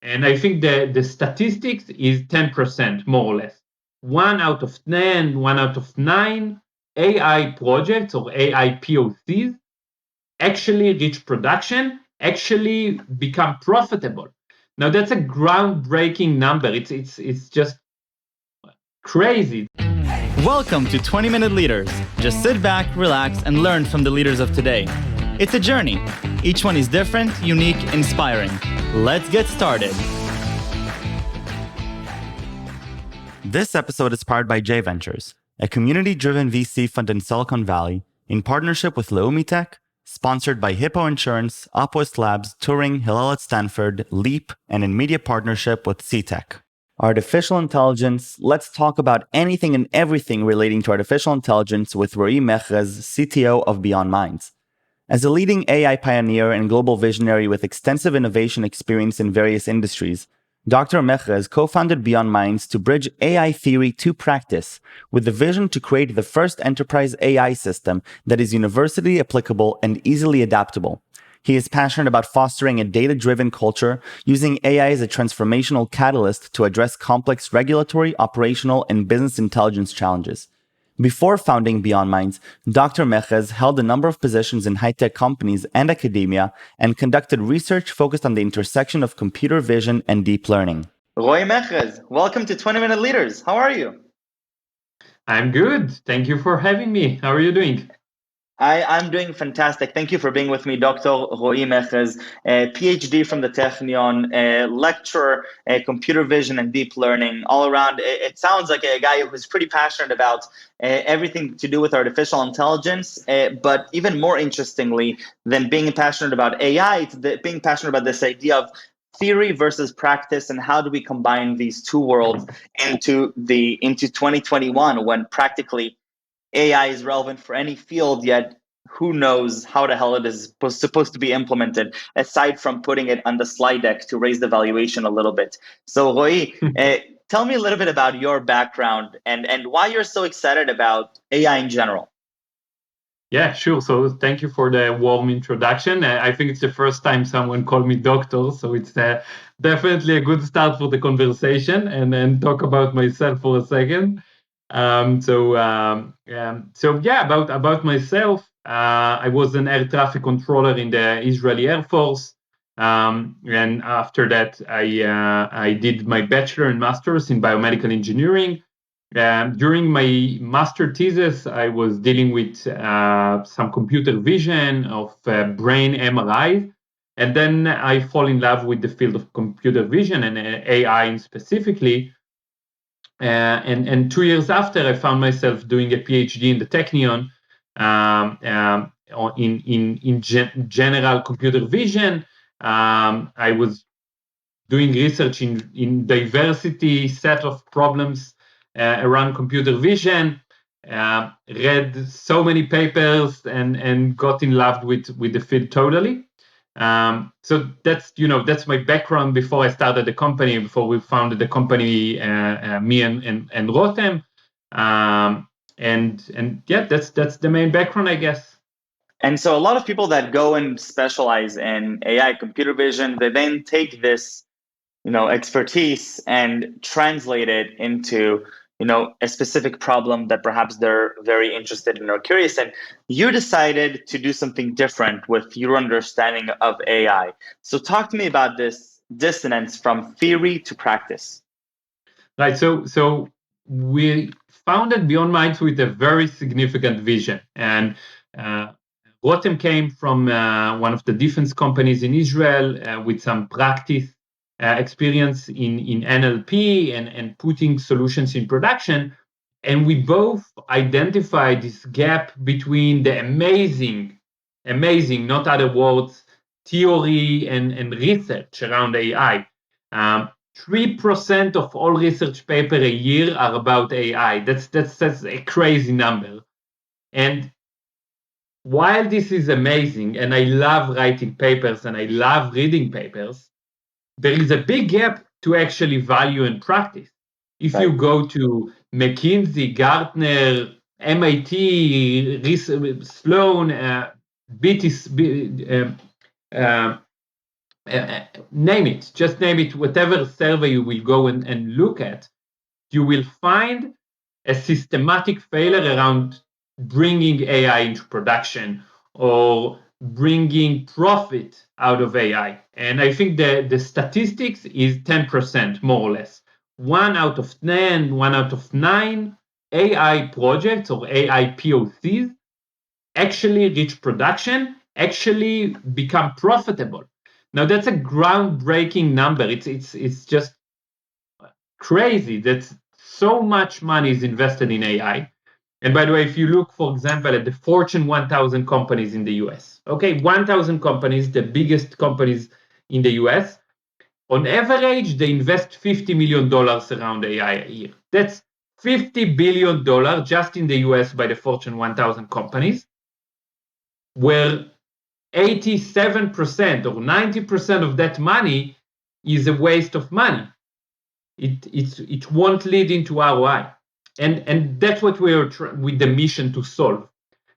And I think the statistics is 10%, more or less. 1 out of 10, 1 out of 9 AI projects or AI POCs actually reach production, actually become profitable. Now that's a groundbreaking number. It's just crazy. Welcome to 20-Minute Leaders. Just sit back, relax, and learn from the leaders of today. It's a journey. Each one is different, unique, inspiring. Let's get started. This episode is powered by J Ventures, a community-driven VC fund in Silicon Valley, in partnership with Leumi Tech, sponsored by Hippo Insurance, Upwest Labs, Turing, Hillel at Stanford, Leap, and in media partnership with CTech. Artificial intelligence. Let's talk about anything and everything relating to artificial intelligence with Roey Mechrez, CTO of BeyondMinds. As a leading AI pioneer and global visionary with extensive innovation experience in various industries, Dr. Mechrez co-founded BeyondMinds to bridge AI theory to practice with the vision to create the first enterprise AI system that is universally applicable and easily adaptable. He is passionate about fostering a data-driven culture, using AI as a transformational catalyst to address complex regulatory, operational, and business intelligence challenges. Before founding BeyondMinds, Dr. Mechrez held a number of positions in high-tech companies and academia and conducted research focused on the intersection of computer vision and deep learning. Roey Mechrez, welcome to 20-Minute Leaders. How are you? I'm good. Thank you for having me. How are you doing? I'm doing fantastic. Thank you for being with me, Dr. Roey Mechrez, a PhD from the Technion, a lecturer, computer vision and deep learning. All around, it sounds like a guy who's pretty passionate about everything to do with artificial intelligence, but even more interestingly than being passionate about AI, it's being passionate about this idea of theory versus practice and how do we combine these two worlds into 2021 when practically AI is relevant for any field, yet who knows how the hell it is supposed to be implemented, aside from putting it on the slide deck to raise the valuation a little bit. So, Roey, tell me a little bit about your background and why you're so excited about AI in general. Yeah, sure. So thank you for the warm introduction. I think it's the first time someone called me doctor, so it's definitely a good start for the conversation, and then talk about myself for a second. About myself, I was an air traffic controller in the Israeli Air Force, and after that, I did my bachelor and master's in biomedical engineering. During my master thesis, I was dealing with some computer vision of brain MRI, and then I fall in love with the field of computer vision and AI specifically. And 2 years after, I found myself doing a PhD in the Technion in general computer vision. I was doing research in diversity set of problems around computer vision. Read so many papers and got in love with the field totally. So that's my background before I started the company, before we founded the company, me and Rotem. That's the main background, I guess. And so a lot of people that go and specialize in AI computer vision, they then take this, expertise and translate it into a specific problem that perhaps they're very interested in or curious in. You decided to do something different with your understanding of AI. So talk to me about this dissonance from theory to practice. Right. So we founded BeyondMinds with a very significant vision. And Rotem came from one of the defense companies in Israel with some practice experience in NLP and putting solutions in production. And we both identified this gap between the amazing, not other words, theory and research around AI. 3% of all research paper a year are about AI. That's a crazy number. And while this is amazing, and I love writing papers and I love reading papers, there is a big gap to actually value and practice. If you go to McKinsey, Gartner, MIT, Sloan, name it, just name it, whatever survey you will go and look at, you will find a systematic failure around bringing AI into production or bringing profit out of AI. And I think the statistics is 10%, more or less. 1 out of 10, 1 out of 9 AI projects or AI POCs actually reach production, actually become profitable. Now that's a groundbreaking number. It's just crazy that so much money is invested in AI. And by the way, if you look, for example, at the Fortune 1000 companies in the US, okay, 1000 companies, the biggest companies in the US, on average, they invest $50 million around AI a year. That's $50 billion just in the US by the Fortune 1000 companies, where 87% or 90% of that money is a waste of money. It won't lead into ROI. And that's what we are with the mission to solve.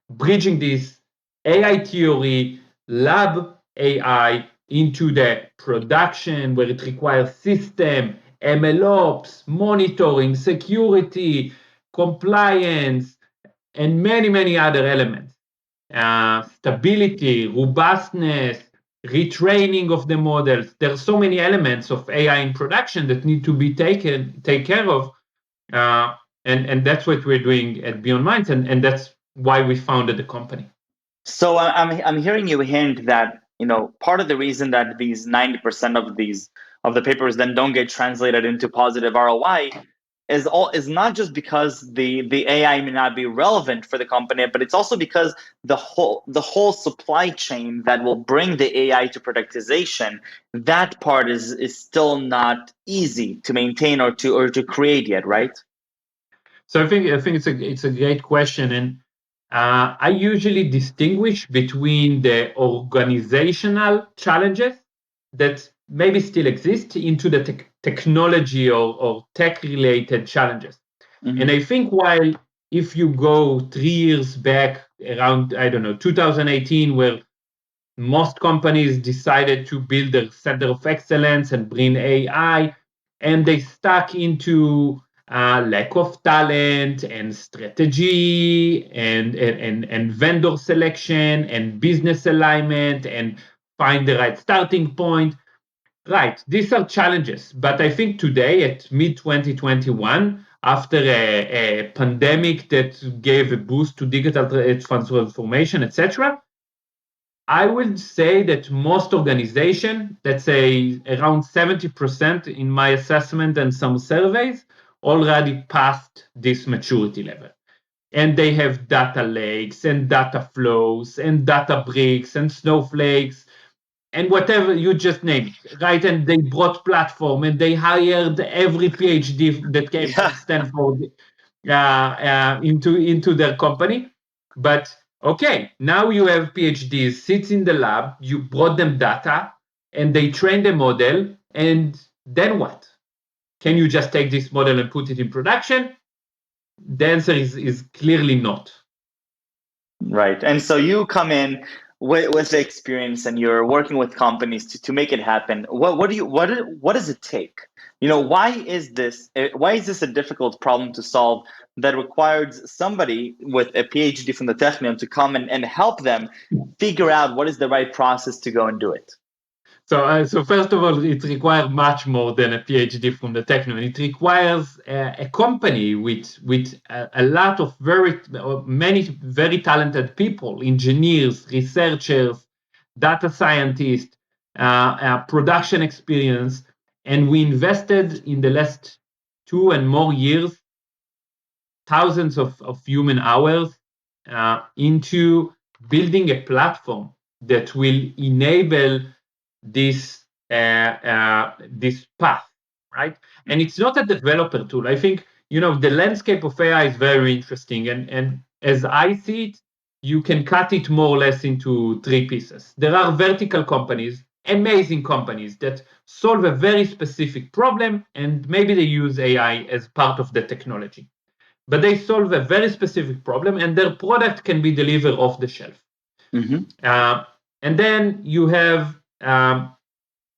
Bridging this AI theory, lab AI into the production where it requires system, MLOps, monitoring, security, compliance, and many, many other elements. Stability, robustness, retraining of the models. There are so many elements of AI in production that need to be taken care of. And that's what we're doing at BeyondMinds, and that's why we founded the company. So I'm hearing you hint that part of the reason that these 90% of the papers then don't get translated into positive ROI is not just because the AI may not be relevant for the company, but it's also because the whole supply chain that will bring the AI to productization, that part is still not easy to maintain or to create yet, right? So I think it's a great question, and I usually distinguish between the organizational challenges that maybe still exist into the technology or tech-related challenges. Mm-hmm. And I think while if you go 3 years back around, 2018, where most companies decided to build their center of excellence and bring AI, and they stuck into lack of talent and strategy and vendor selection and business alignment and find the right starting point. Right, these are challenges. But I think today at mid-2021, after a pandemic that gave a boost to digital transformation, etc., I would say that most organizations, let's say around 70% in my assessment and some surveys, already passed this maturity level. And they have data lakes and data flows and data bricks and snowflakes and whatever, you just name it, right? And they brought platform and they hired every PhD that came from Stanford into their company. But okay, now you have PhDs sits in the lab, you brought them data and they train the model, and then what? Can you just take this model and put it in production? The answer is clearly not. Right. And so you come in with the experience and you're working with companies to make it happen. What does it take? Why is this a difficult problem to solve that requires somebody with a PhD from the Technion to come and help them figure out what is the right process to go and do it? So first of all, it requires much more than a PhD from the Technion. It requires a company with a lot of many very talented people, engineers, researchers, data scientists, production experience, and we invested in the last 2 and more years thousands of human hours into building a platform that will enable this path, right? And it's not a developer tool. I think the landscape of AI is very interesting, and as I see it, you can cut it more or less into 3 pieces. There are vertical companies, amazing companies that solve a very specific problem, and maybe they use AI as part of the technology, but they solve a very specific problem, and their product can be delivered off the shelf. Mm-hmm. And then you have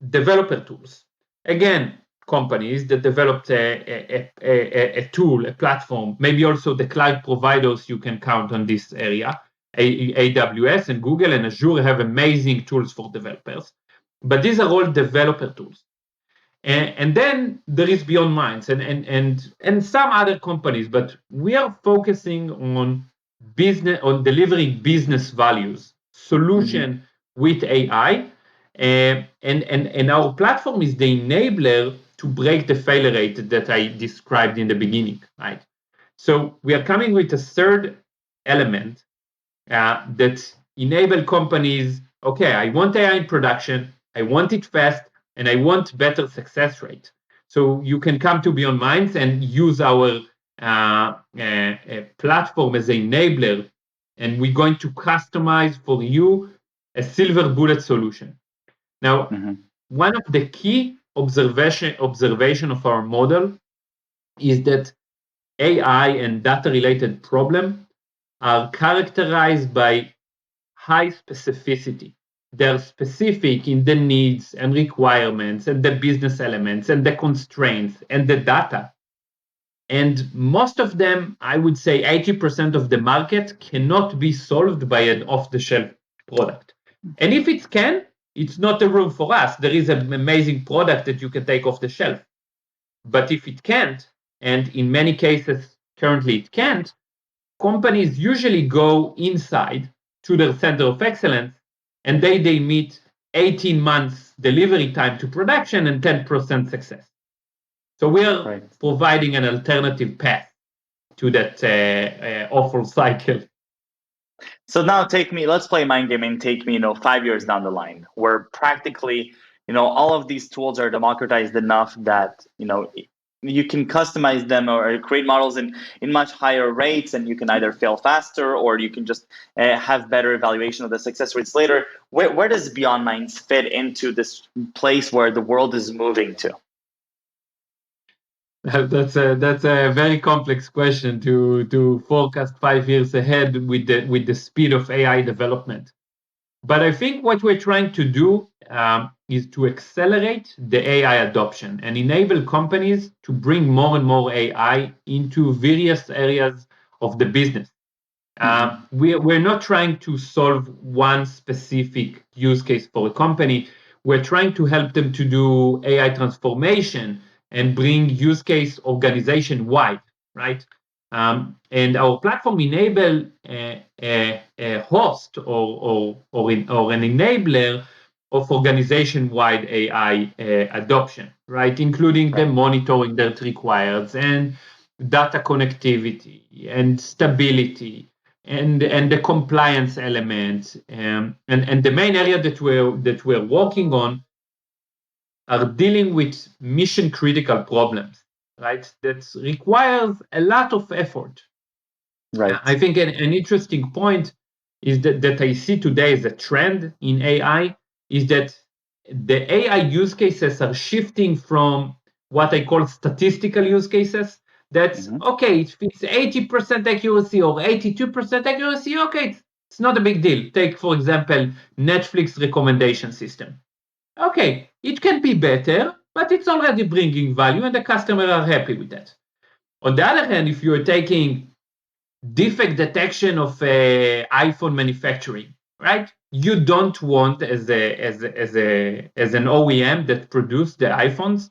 developer tools. Again, companies that developed a tool, a platform, maybe also the cloud providers you can count on this area. AWS and Google and Azure have amazing tools for developers, but these are all developer tools. And then there is BeyondMinds and some other companies, but we are focusing on business, on delivering business values, solution with AI, and our platform is the enabler to break the failure rate that I described in the beginning, right? So we are coming with a third element that enable companies. Okay, I want AI in production, I want it fast, and I want better success rate. So you can come to BeyondMinds and use our platform as an enabler, and we're going to customize for you a silver bullet solution. Now, one of the key observation of our model is that AI and data-related problems are characterized by high specificity. They're specific in the needs and requirements and the business elements and the constraints and the data. And most of them, I would say 80% of the market cannot be solved by an off-the-shelf product. And if it can, it's not a room for us. There is an amazing product that you can take off the shelf. But if it can't, and in many cases currently it can't, companies usually go inside to their center of excellence, and they meet 18 months delivery time to production and 10% success. So we are providing an alternative path to that awful cycle. So now let's play mind game and take me, 5 years down the line, where practically, all of these tools are democratized enough that, you can customize them or create models in much higher rates, and you can either fail faster or you can just have better evaluation of the success rates later. Where does BeyondMinds fit into this place where the world is moving to? That's a very complex question to forecast 5 years ahead with the speed of AI development. But I think what we're trying to do is to accelerate the AI adoption and enable companies to bring more and more AI into various areas of the business. We're not trying to solve one specific use case for a company. We're trying to help them to do AI transformation and bring use case organization wide, right? And our platform enable a host or an enabler of organization-wide AI adoption, right? Including the monitoring that requires and data connectivity and stability and the compliance element. And the main area that we're working on are dealing with mission critical problems, right? That requires a lot of effort. Right. I think an interesting point is that I see today as a trend in AI is that the AI use cases are shifting from what I call statistical use cases. That's okay, if it's 80% accuracy or 82% accuracy, okay, it's not a big deal. Take, for example, Netflix recommendation system. Okay, it can be better, but it's already bringing value and the customer are happy with that. On the other hand, if you're taking defect detection of iPhone manufacturing, right? You don't want as an OEM that produced the iPhones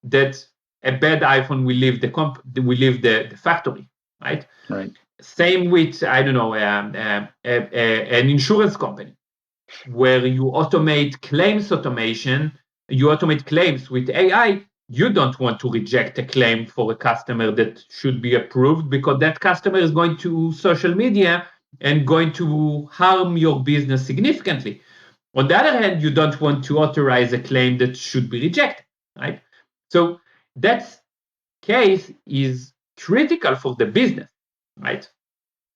that a bad iPhone will leave the factory, right? Right. Same with an insurance company where you automate claims automation, you automate claims with AI. You don't want to reject a claim for a customer that should be approved because that customer is going to social media and going to harm your business significantly. On the other hand, you don't want to authorize a claim that should be rejected, right? So that case is critical for the business, right?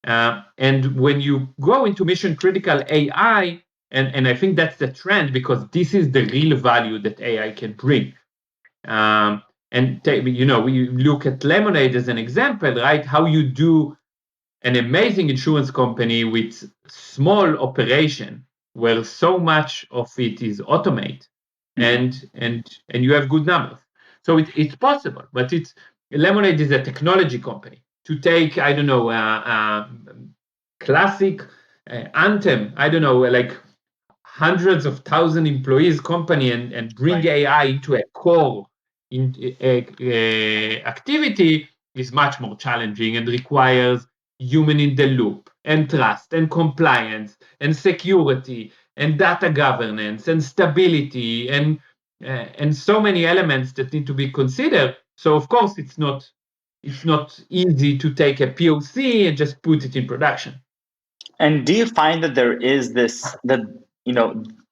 And when you go into mission critical AI, and I think that's the trend because this is the real value that AI can bring. We look at Lemonade as an example, right? How you do an amazing insurance company with small operation where so much of it is automate, and you have good numbers. So it's possible, but Lemonade is a technology company. To take, I don't know, classic Anthem, I don't know, like hundreds of thousand employees company and bring AI into a core activity is much more challenging and requires human in the loop and trust and compliance and security and data governance and stability and so many elements that need to be considered. So of course it's not easy to take a POC and just put it in production. And do you find that there is that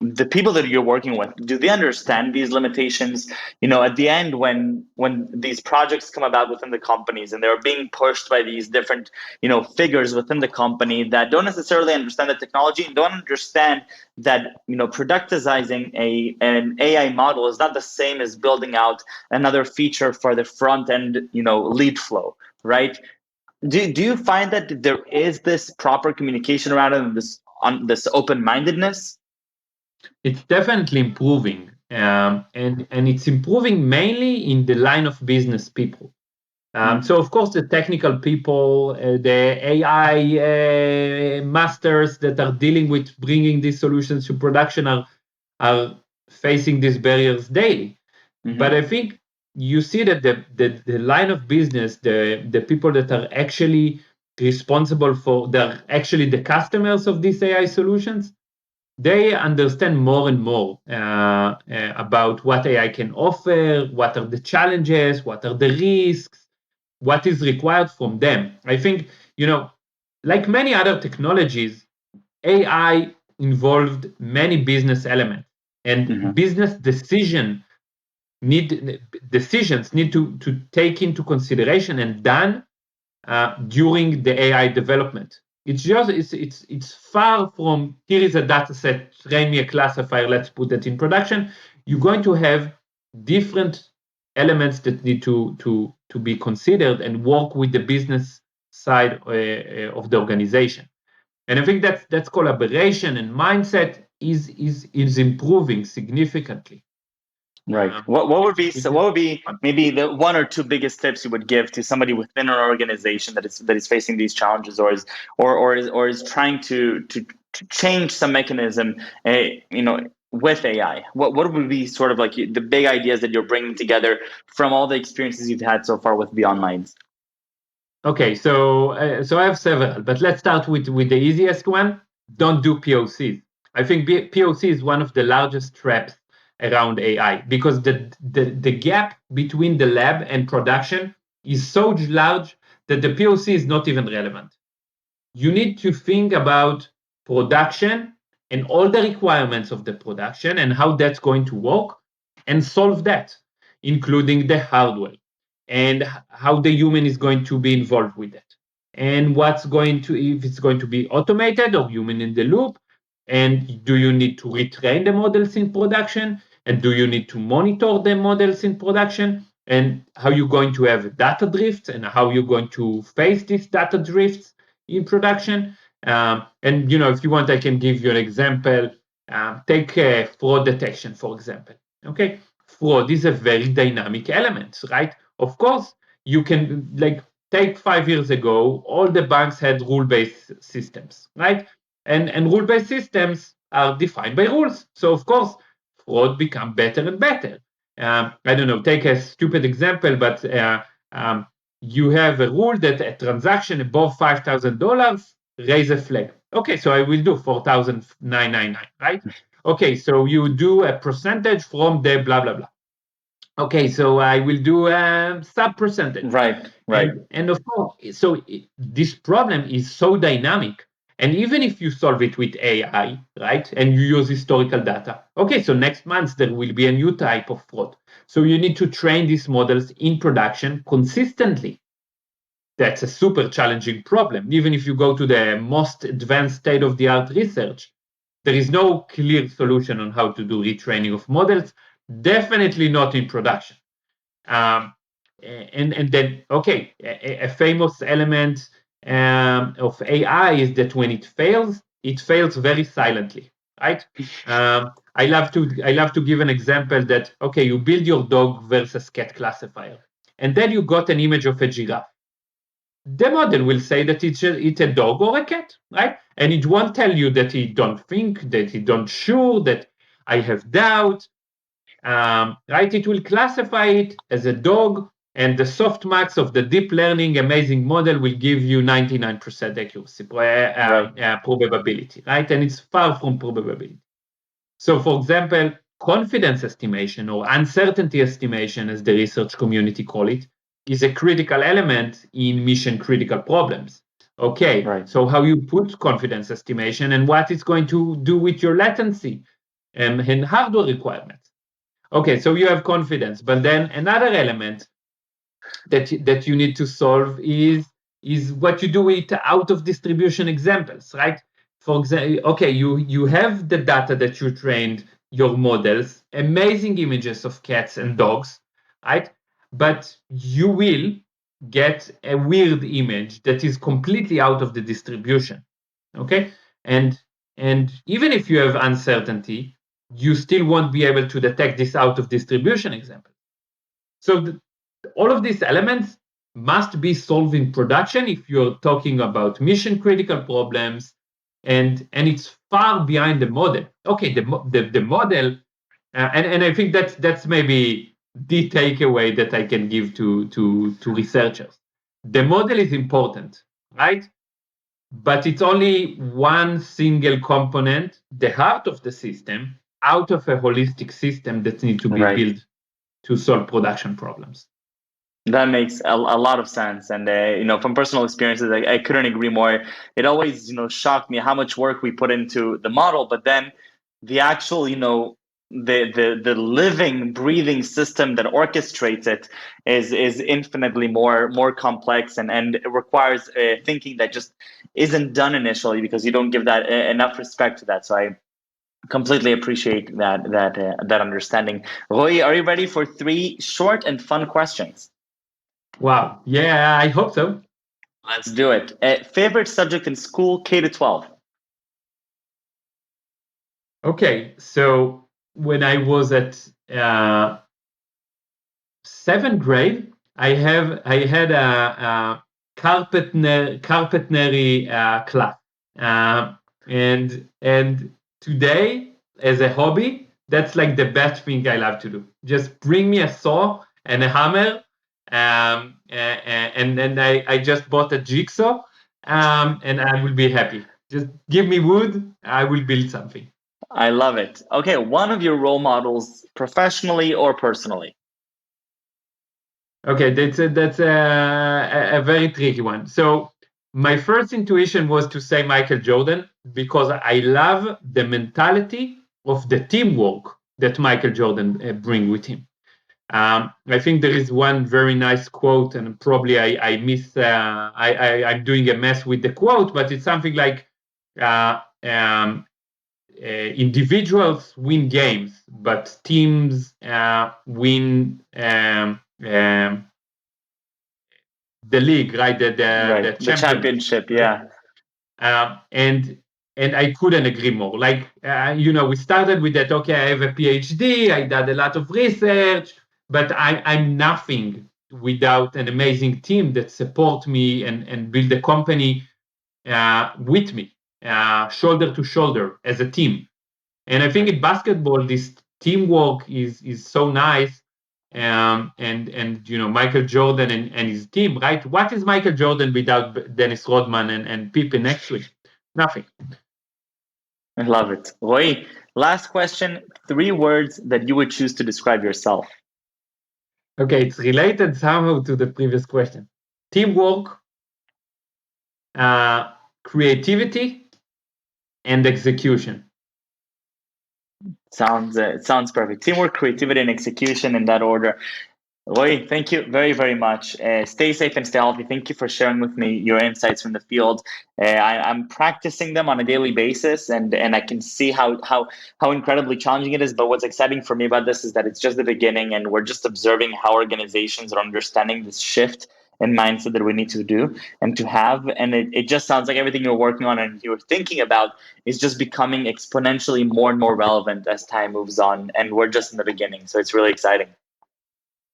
the people that you're working with, do they understand these limitations? At the end, when these projects come about within the companies and they're being pushed by these different figures within the company that don't necessarily understand the technology and don't understand that productizing an AI model is not the same as building out another feature for the front end lead flow, right? Do you find that there is this proper communication around it and this open-mindedness? It's definitely improving, and it's improving mainly in the line of business people. So of course the technical people, the AI masters that are dealing with bringing these solutions to production are facing these barriers daily. But I think you see that the line of business, the people that are actually responsible they're actually the customers of these AI solutions, they understand more and more about what AI can offer, what are the challenges, what are the risks, what is required from them. I think, like many other technologies, AI involved many business elements, and business decisions need to take into consideration and done during the AI development. It's far from here is a data set, train me a classifier, let's put that in production. You're going to have different elements that need to be considered and work with the business side of the organization. And I think that's collaboration and mindset is improving significantly. Right. What would be maybe the one or two biggest tips you would give to somebody within an organization that is facing these challenges or is trying to change some mechanism, with AI? What would be sort of like the big ideas that you're bringing together from all the experiences you've had so far with BeyondMinds? Okay, so I have several, but let's start with the easiest one. Don't do POCs. I think POC is one of the largest traps around AI because the gap between the lab and production is so large that the POC is not even relevant. You need to think about production and all the requirements of the production and how that's going to work and solve that, including the hardware and how the human is going to be involved with it and if it's going to be automated or human in the loop. And do you need to retrain the models in production? And do you need to monitor the models in production? And how you're going to have data drifts and how you're going to face these data drifts in production. And if you want, I can give you an example. Take fraud detection, for example. Okay, fraud is a very dynamic element, right? Of course, you can take 5 years ago, all the banks had rule-based systems, right? And rule-based systems are defined by rules. So of course, fraud become better and better. I don't know, take a stupid example, but you have a rule that a transaction above $5,000 raise a flag. Okay, so I will do 4,999, right? Okay, so you do a percentage from the blah, blah, blah. Okay, so I will do a sub percentage. Right. And of course, so this problem is so dynamic. And even if you solve it with AI, right, and you use historical data, okay, so next month there will be a new type of fraud. So you need to train these models in production consistently. That's a super challenging problem. Even if you go to the most advanced state-of-the-art research, there is no clear solution on how to do retraining of models, definitely not in production. And then, okay, a famous element of AI is that when it fails very silently. right? I love to give an example that, okay, you build your dog versus cat classifier, and then you got an image of a giraffe. The model will say that it's a dog or a cat, right? And it won't tell you that he don't think, that he don't sure, that I have doubt, right? It will classify it as a dog, and the softmax of the deep learning amazing model will give you 99% accuracy probability, right? And it's far from probability. So, for example, confidence estimation or uncertainty estimation, as the research community call it, is a critical element in mission critical problems. Okay, Right. So how you put confidence estimation and what it's going to do with your latency and hardware requirements. Okay, so you have confidence, but then another element that you need to solve is what you do with out of distribution examples, right? For example, okay, you have the data that you trained your models, amazing images of cats and dogs, right? But you will get a weird image that is completely out of the distribution, okay? And even if you have uncertainty, you still won't be able to detect this out of distribution example. So all of these elements must be solved in production if you're talking about mission critical problems, and it's far behind the model. Okay, the model, and I think that's maybe the takeaway that I can give to researchers. The model is important, right? But it's only one single component, the heart of the system, out of a holistic system that needs to be built to solve production problems. That makes a lot of sense, and from personal experiences, I couldn't agree more. It always shocked me how much work we put into the model, but then the actual the living, breathing system that orchestrates it is infinitely more complex, and it requires thinking that just isn't done initially because you don't give that enough respect to that. So I completely appreciate that understanding. Roey, are you ready for 3 short and fun questions? Wow. Yeah, I hope so. Let's do it. Favorite subject in school, K to 12? Okay, so when I was at 7th grade, I had a carpentry class, and today as a hobby, that's like the best thing I love to do. Just bring me a saw and a hammer, and then I just bought a jigsaw, and I will be happy. Just give me wood, I will build something. I love it. Okay, one of your role models, professionally or personally? Okay, that's a very tricky one. So my first intuition was to say Michael Jordan because I love the mentality of the teamwork that Michael Jordan bring with him. I think there is one very nice quote, and probably I'm doing a mess with the quote, but it's something like individuals win games, but teams win the league, right? The championship, yeah. And I couldn't agree more. Like, we started with that. Okay, I have a PhD. I did a lot of research, but I'm nothing without an amazing team that support me and build a company with me, shoulder to shoulder as a team. And I think in basketball, this teamwork is so nice. And Michael Jordan and his team, right? What is Michael Jordan without Dennis Rodman and Pippen next to him? Nothing. I love it. Roy, last question, 3 words that you would choose to describe yourself. Okay, it's related somehow to the previous question. Teamwork, creativity, and execution. Sounds perfect. Teamwork, creativity, and execution in that order. Roy, thank you very, very much. Stay safe and stay healthy. Thank you for sharing with me your insights from the field. I'm practicing them on a daily basis, and I can see how incredibly challenging it is. But what's exciting for me about this is that it's just the beginning, and we're just observing how organizations are understanding this shift and mindset that we need to do and to have. And it just sounds like everything you're working on and you're thinking about is just becoming exponentially more and more relevant as time moves on. And we're just in the beginning. So it's really exciting.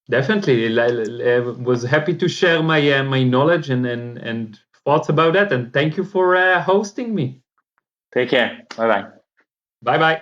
Definitely. I was happy to share my knowledge and thoughts about that. And thank you for hosting me. Take care. Bye-bye. Bye-bye.